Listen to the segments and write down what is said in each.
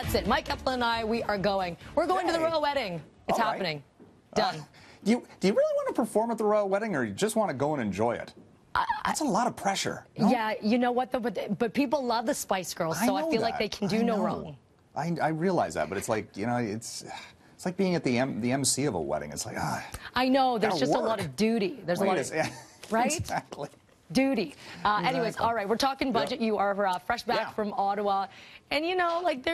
That's it. Mike Eppel and I, we are going. We're going to the royal wedding. It's happening. Done. Do you really want to perform at the royal wedding, or you just want to go and enjoy it? That's a lot of pressure. No? Yeah, you know what, though? But people love the Spice Girls, so I feel like they can do no wrong. I realize that, but it's like, you know, it's like being at the MC of a wedding. It's like, I know. There's just a lot of duty. There's a lot of, right? Exactly. Duty. Anyways, all right, we're talking budget. You are fresh back from Ottawa. And, you know, like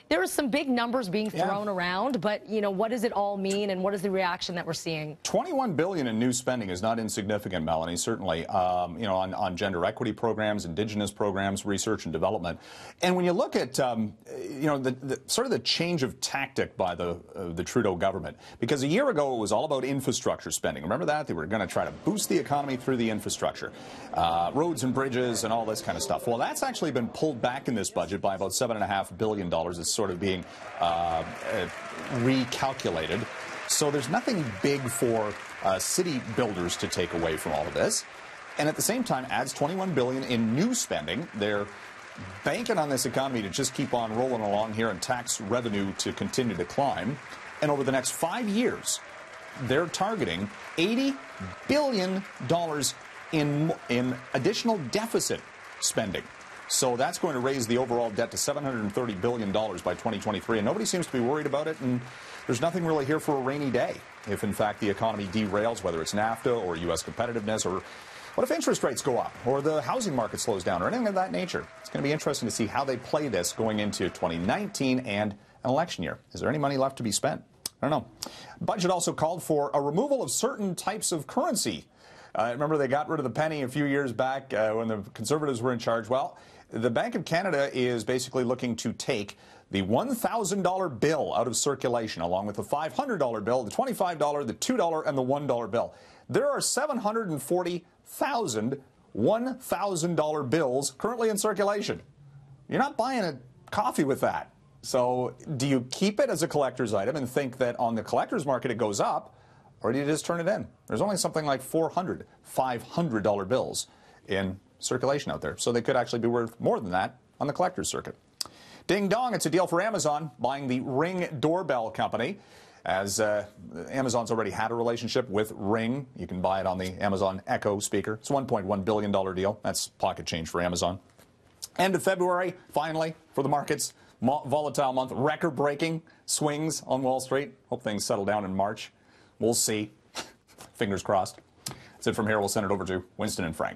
there are some big numbers being thrown around, but, you know, what does it all mean, and what is the reaction that we're seeing? $21 billion in new spending is not insignificant, Melanie, certainly, you know, on gender equity programs, Indigenous programs, research and development. And when you look at, you know, sort of the change of tactic by the Trudeau government, because a year ago it was all about infrastructure spending. Remember that? They were going to try to boost the economy through the infrastructure, roads and bridges and all this kind of stuff. Well, that's actually been pulled back in this budget by about $7.5 billion. It's sort of being recalculated. So there's nothing big for city builders to take away from all of this. And at the same time adds $21 billion in new spending. They're banking on this economy to just keep on rolling along here and tax revenue to continue to climb. And over the next 5 years, they're targeting $80 billion in additional deficit spending. So that's going to raise the overall debt to $730 billion by 2023. And nobody seems to be worried about it. And there's nothing really here for a rainy day if, in fact, the economy derails, whether it's NAFTA or U.S. competitiveness, or what if interest rates go up or the housing market slows down or anything of that nature. It's going to be interesting to see how they play this going into 2019 and an election year. Is there any money left to be spent? I don't know. Budget also called for a removal of certain types of currency. Remember, they got rid of the penny a few years back when the Conservatives were in charge. Well, the Bank of Canada is basically looking to take the $1,000 bill out of circulation, along with the $500 bill, the $25, the $2, and the $1 bill. There are 740,000 $1,000 bills currently in circulation. You're not buying a coffee with that. So do you keep it as a collector's item and think that on the collector's market it goes up, or do you just turn it in? There's only something like 400 $500 bills in circulation out there, so they could actually be worth more than that on the collector's circuit. Ding dong, it's a deal for Amazon buying the Ring doorbell company. As Amazon's already had a relationship with Ring. You can buy it on the Amazon Echo speaker. It's a $1.1 billion deal. That's pocket change for Amazon. End of February, finally, for the markets. Volatile month, record-breaking swings on Wall Street. Hope things settle down in March. We'll see. Fingers crossed. That's it from here. We'll send it over to Winston and Frank.